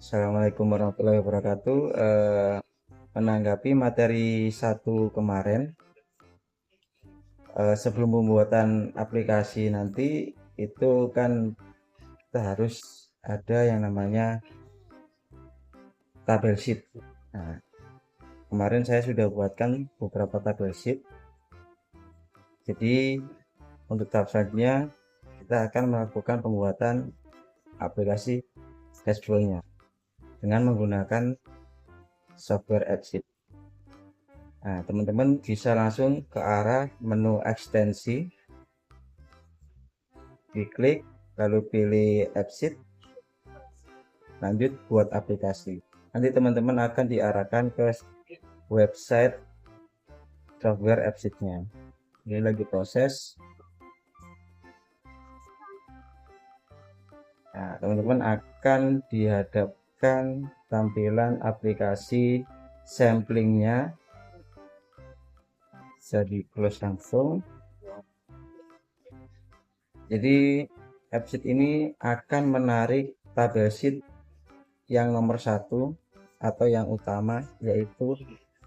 Assalamualaikum warahmatullahi wabarakatuh. Menanggapi materi 1 kemarin, sebelum pembuatan aplikasi nanti itu kan kita harus ada yang namanya tabel sheet. Nah, kemarin saya sudah buatkan beberapa tabel sheet. Jadi untuk tahap selanjutnya kita akan melakukan pembuatan aplikasi dashboardnya dengan menggunakan software AppSheet. Nah, teman-teman bisa langsung ke arah menu ekstensi, diklik, lalu pilih AppSheet, lanjut buat aplikasi. Nanti teman-teman akan diarahkan ke website software AppSheet-nya. Ini lagi proses. Nah, teman-teman akan dihadapkan tampilan aplikasi samplingnya. Jadi close langsung. Jadi AppSheet ini akan menarik tabel sheet yang nomor 1 atau yang utama, yaitu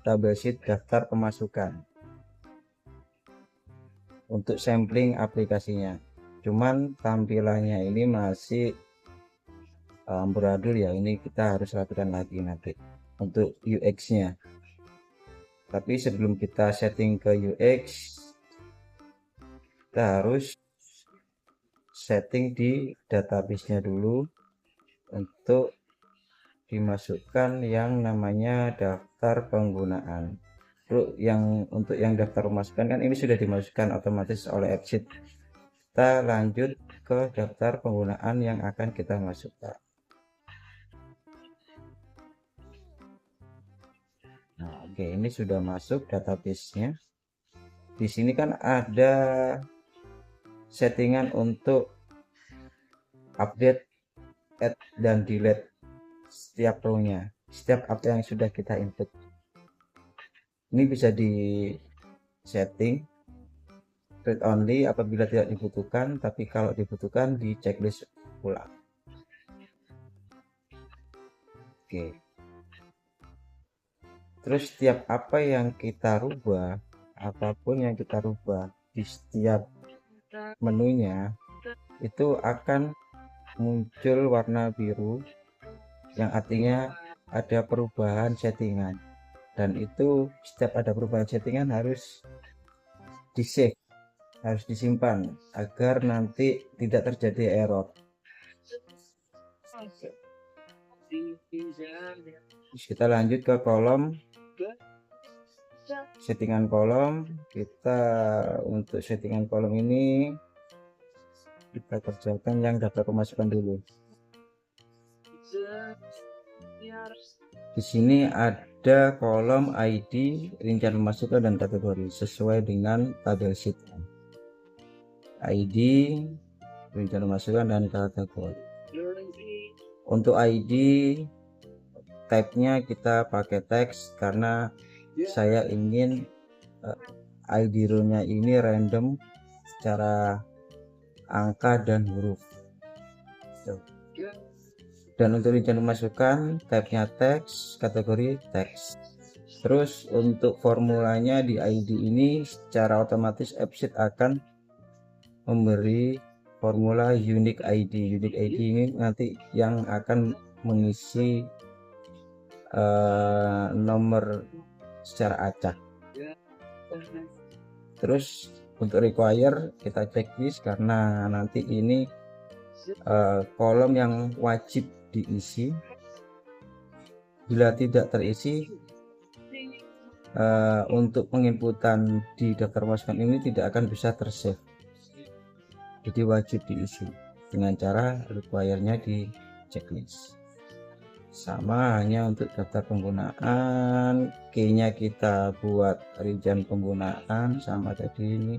tabel sheet daftar pemasukan untuk sampling aplikasinya. Cuman tampilannya ini masih amburadul ya, ini kita harus lakukan lagi nanti untuk UX-nya. Tapi sebelum kita setting ke UX, kita harus setting di database-nya dulu untuk dimasukkan yang namanya daftar penggunaan. Untuk yang daftar pemasukan kan ini sudah dimasukkan otomatis oleh AppSheet. Kita lanjut ke daftar penggunaan yang akan kita masukkan. Nah, oke, ini sudah masuk database-nya. Di sini kan ada settingan untuk update, add, dan delete setiap row-nya, setiap apa yang sudah kita input. Ini bisa di setting read only apabila tidak dibutuhkan, tapi kalau dibutuhkan di checklist ulang. Oke. Terus setiap apa yang kita rubah, apapun yang kita rubah di setiap menunya, itu akan muncul warna biru yang artinya ada perubahan settingan. Dan itu setiap ada perubahan settingan harus di save, harus disimpan agar nanti tidak terjadi error. Terus kita lanjut ke kolom settingan kolom. Untuk settingan kolom ini kita kerjakan yang daftar pemasukan dulu. Di sini ada kolom ID, rincian pemasukan, dan kategori sesuai dengan tabel sheet. ID, rincian pemasukan, dan kategori. Untuk ID, type-nya kita pakai teks karena saya ingin ID row-nya ini random secara angka dan huruf. Dan untuk rincian pemasukan, type-nya teks, kategori teks. Terus untuk formulanya di ID ini secara otomatis AppSheet akan memberi formula unique ID. Unique ID ini nanti yang akan mengisi nomor secara acak. Terus untuk require kita checklist karena nanti ini kolom yang wajib diisi. Bila tidak terisi, untuk penginputan di daftar pemasukan ini tidak akan bisa tersave. Jadi wajib diisi dengan cara require-nya di checklist. Sama hanya untuk daftar penggunaan, key-nya kita buat rincian penggunaan sama tadi ini.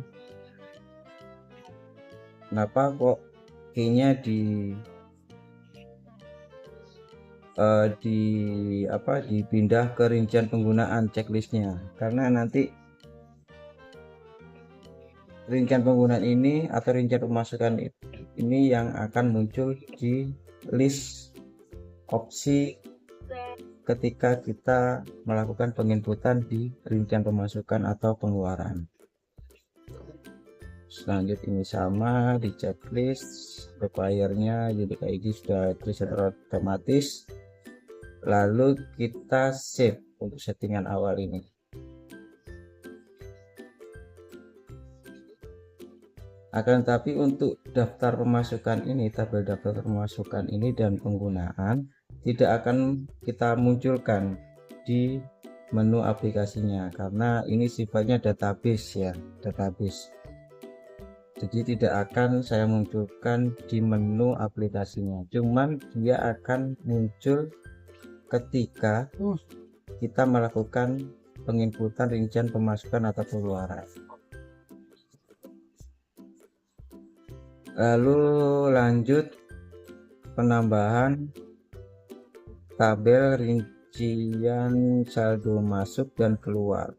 Kenapa kok key-nya dipindah ke rincian penggunaan checklistnya? Karena nanti rincian penggunaan ini atau rincian pemasukan ini yang akan muncul di list opsi ketika kita melakukan penginputan di rincian pemasukan atau pengeluaran. Selanjutnya ini sama di checklist require-nya, jadi kayak ini sudah preset otomatis. Lalu kita save untuk settingan awal ini. Akan tetapi untuk daftar pemasukan ini, tabel daftar pemasukan ini dan penggunaan tidak akan kita munculkan di menu aplikasinya karena ini sifatnya database ya, database. Jadi tidak akan saya munculkan di menu aplikasinya, cuman dia akan muncul ketika kita melakukan penginputan rincian pemasukan atau pengeluaran. Lalu lanjut penambahan tabel rincian saldo masuk dan keluar.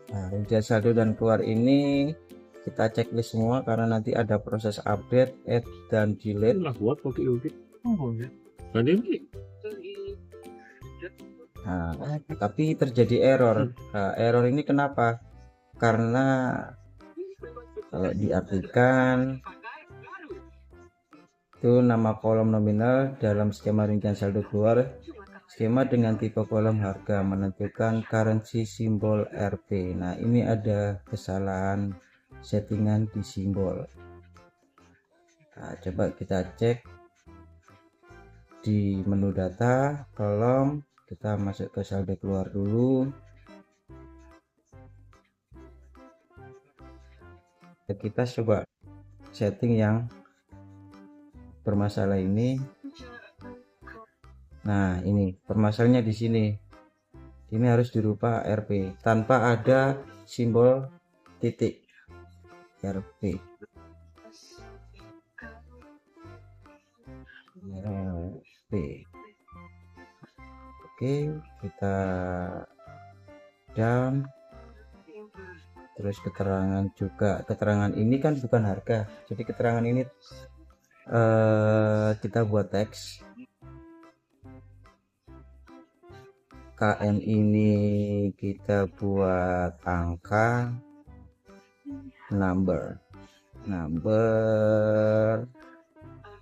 Nah, rincian saldo dan keluar ini kita checklist semua karena nanti ada proses update, add dan delete. Nah, tapi terjadi error. Nah, error ini kenapa? Karena kalau diartikan itu nama kolom nominal dalam skema rincian saldo keluar, skema dengan tipe kolom harga menentukan currency simbol Rp. Nah, ini ada kesalahan settingan di simbol. Nah, coba kita cek di menu data kolom, kita masuk ke saldo keluar dulu. Kita coba setting yang bermasalah ini. Nah, ini permasalahannya di sini. Ini harus dirubah Rp tanpa ada simbol titik Rp. Rp. Oke, kita down. Terus keterangan juga, keterangan ini kan bukan harga, jadi keterangan ini kita buat teks. KN ini kita buat angka, number,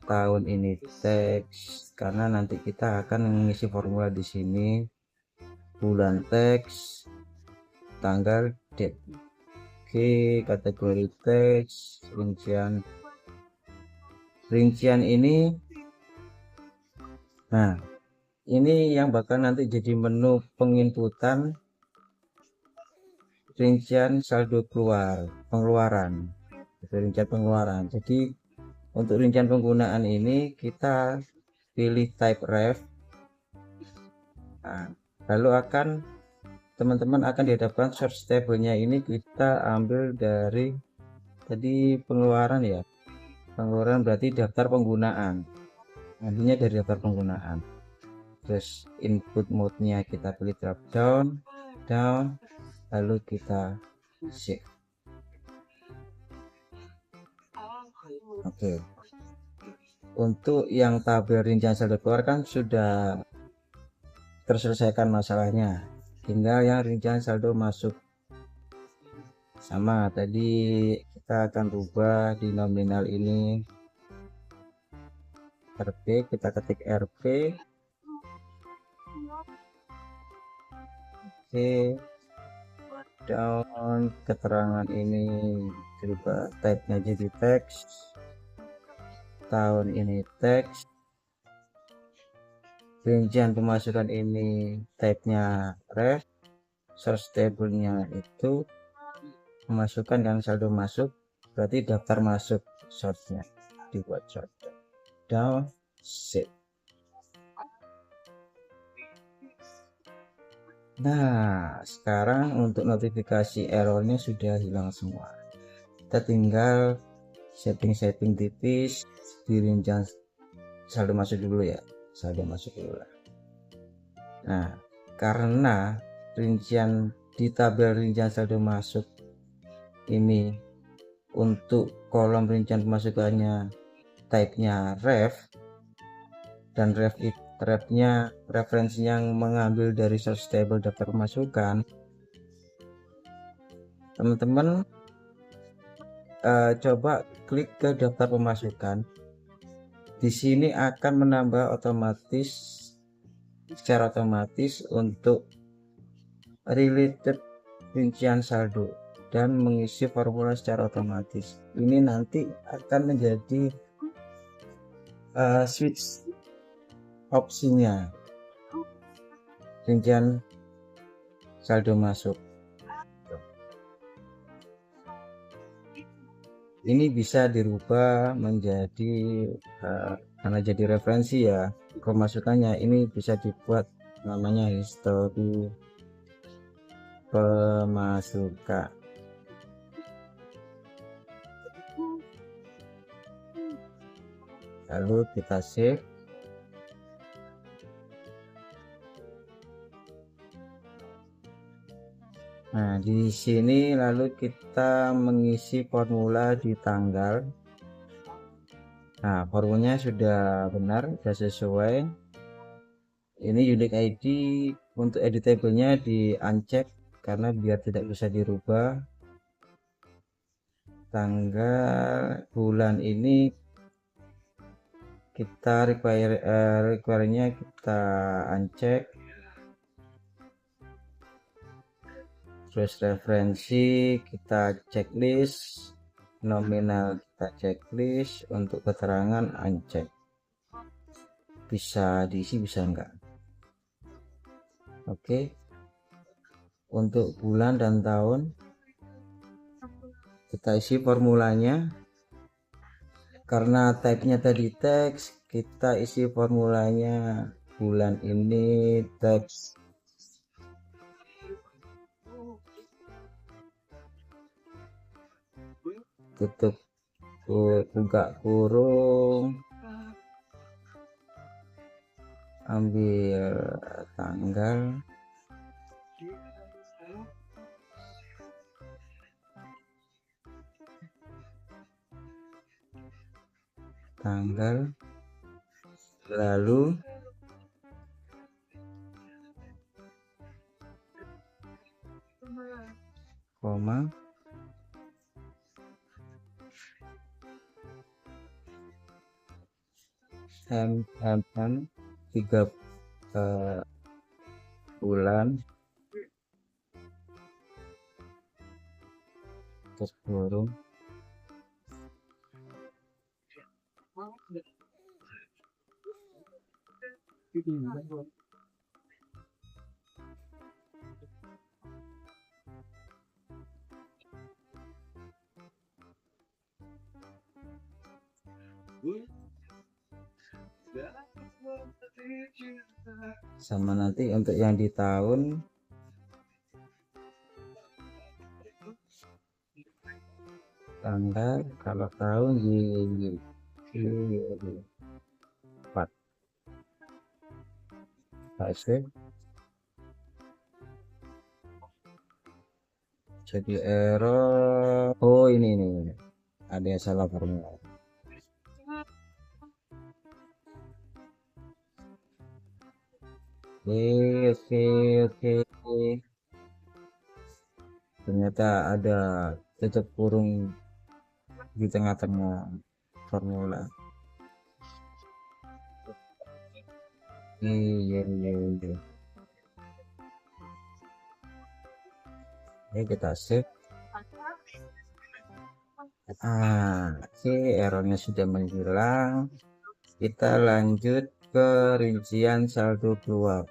tahun ini teks karena nanti kita akan mengisi formula di sini, bulan teks, tanggal, date. Oke, kategori teks, rincian ini. Nah, ini yang bakal nanti jadi menu penginputan rincian saldo keluar, pengeluaran, rincian pengeluaran. Jadi untuk rincian penggunaan ini kita pilih type ref. Nah, lalu teman-teman akan dihadapkan source table-nya ini kita ambil dari tadi pengeluaran ya. Pengeluaran berarti daftar penggunaan. Nantinya dari daftar penggunaan. Terus input mode-nya kita pilih drop down, lalu kita save. Oke. Untuk yang tabel rincian saldo keluar kan sudah terselesaikan masalahnya. Tinggal yang rincian saldo masuk. Sama tadi kita akan rubah di nominal ini Rp, kita ketik Rp. Oke, down, keterangan ini berubah type-nya jadi teks, tahun ini teks, rincian pemasukan ini type-nya ref, source table-nya itu memasukkan yang saldo masuk, berarti daftar masuk, source-nya dibuat short down, save. Nah, sekarang untuk notifikasi errornya sudah hilang semua. Kita tinggal setting tipis di rincian saldo masuk dulu ya, saldo masuk dulu lah. Nah, karena rincian di tabel rincian saldo masuk ini untuk kolom rincian pemasukannya type-nya ref, dan refnya referensi yang mengambil dari source table daftar pemasukan, teman-teman coba klik ke daftar pemasukan. Di sini akan menambah secara otomatis untuk related rincian saldo dan mengisi formula secara otomatis. Ini nanti akan menjadi switch opsinya rincian saldo masuk. Ini bisa dirubah menjadi karena jadi referensi ya pemasukannya, ini bisa dibuat namanya history pemasukan. Lalu kita save. Nah, di sini lalu kita mengisi formula di tanggal. Nah, formulanya sudah benar, sudah sesuai. Ini unique ID untuk editable-nya di uncheck karena biar tidak bisa dirubah. Tanggal bulan ini kita require-nya kita uncheck. Terus referensi kita checklist, nominal kita checklist, untuk keterangan uncheck. Bisa diisi bisa enggak. Oke. Untuk bulan dan tahun kita isi formulanya. Karena type-nya tadi teks, kita isi formulanya bulan ini teks. Tutup buka kurung, ambil tanggal, lalu koma, M 3 bulan, terus kurung, sama nanti untuk yang di tahun tanggal, kalau tahun di 4 hasil jadi error. Oh ini ada yang salah formula. Oke. Ternyata ada tutup kurung di tengah-tengah formula. Iya. Ini kita save. Oke, errornya sudah menghilang. Kita lanjut ke rincian saldo keluar.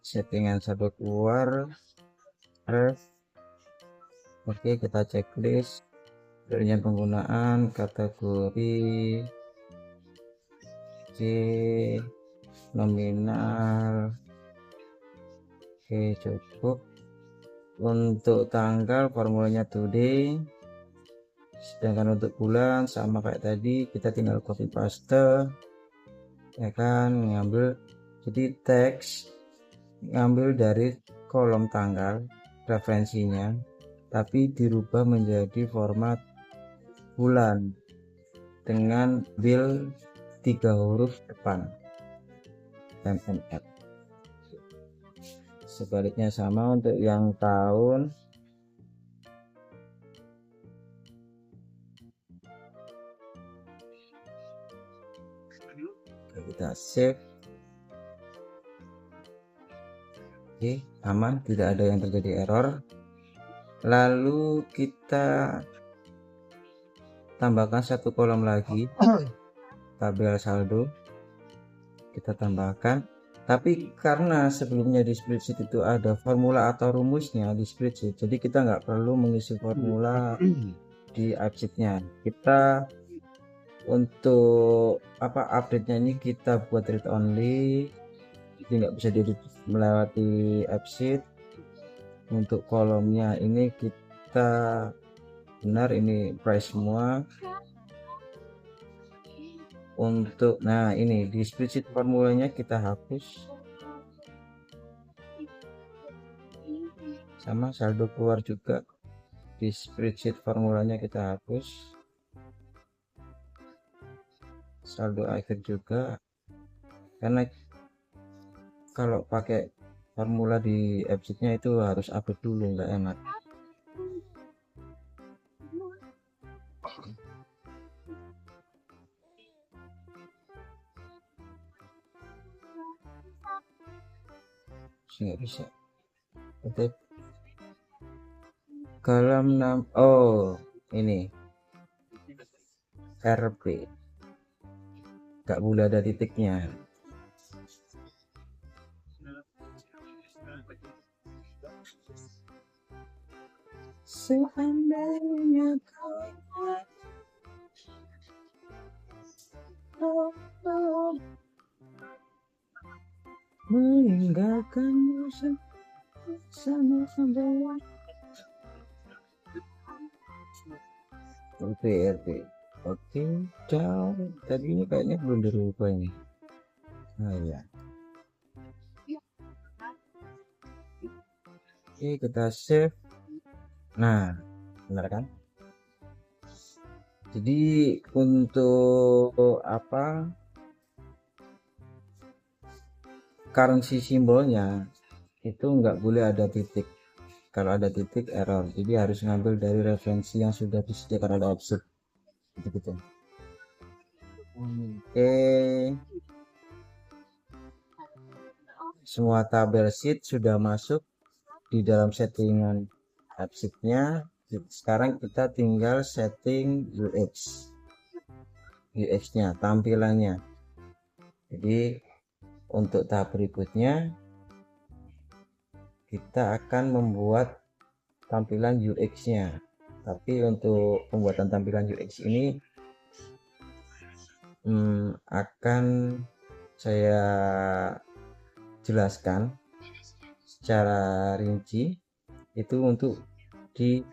Settingan saldo keluar. Oke, kita checklist. Rincian penggunaan kategori C, nominal. Oke, cukup. Untuk tanggal formulanya today, sedangkan untuk bulan sama kayak tadi, kita tinggal copy paste ya kan, ngambil jadi teks ngambil dari kolom tanggal referensinya, tapi dirubah menjadi format bulan dengan bil 3 huruf depan MNF. Sebaliknya sama untuk yang tahun. Kita save. Oke, aman, tidak ada yang terjadi error. Lalu kita tambahkan satu kolom lagi, tabel saldo kita tambahkan. Tapi karena sebelumnya di spreadsheet itu ada formula atau rumusnya di spreadsheet, jadi kita nggak perlu mengisi formula di absennya. Kita untuk update-nya ini kita buat read only, jadi nggak bisa diedit melewati absen. Untuk kolomnya ini kita benar, ini price semua. Untuk ini di spreadsheet formulanya kita hapus, sama saldo keluar juga di spreadsheet formulanya kita hapus, saldo akhir juga, karena kalau pakai formula di absennya itu harus update dulu, nggak enak. Nggak bisa. Oke, kolom 6. Oh, ini RP nggak boleh ada titiknya. Seandainya kau meninggalkanmu sama-sama. RP. Oke, ciao. Tadi ini kayaknya belum dirubah ini. Nah ya. Oke, kita save. Nah, benar kan? Jadi untuk currency simbolnya itu nggak boleh ada titik. Kalau ada titik error, jadi harus ngambil dari referensi yang sudah disediakan oleh absen gitu. Oke, semua tabel sheet sudah masuk di dalam settingan absennya. Sekarang kita tinggal setting UX nya, tampilannya. Jadi untuk tahap berikutnya kita akan membuat tampilan UX nya, tapi untuk pembuatan tampilan UX ini akan saya jelaskan secara rinci itu untuk di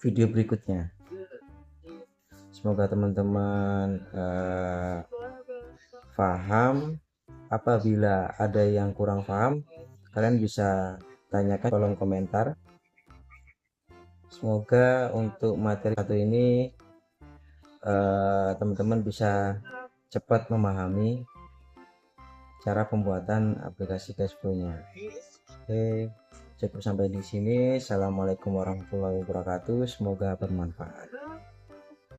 video berikutnya. Semoga teman-teman paham. Apabila ada yang kurang paham, kalian bisa tanyakan kolom komentar. Semoga untuk materi satu ini teman-teman bisa cepat memahami cara pembuatan aplikasi cashflow-nya. Oke, cukup sampai di sini. Assalamualaikum warahmatullahi wabarakatuh. Semoga bermanfaat.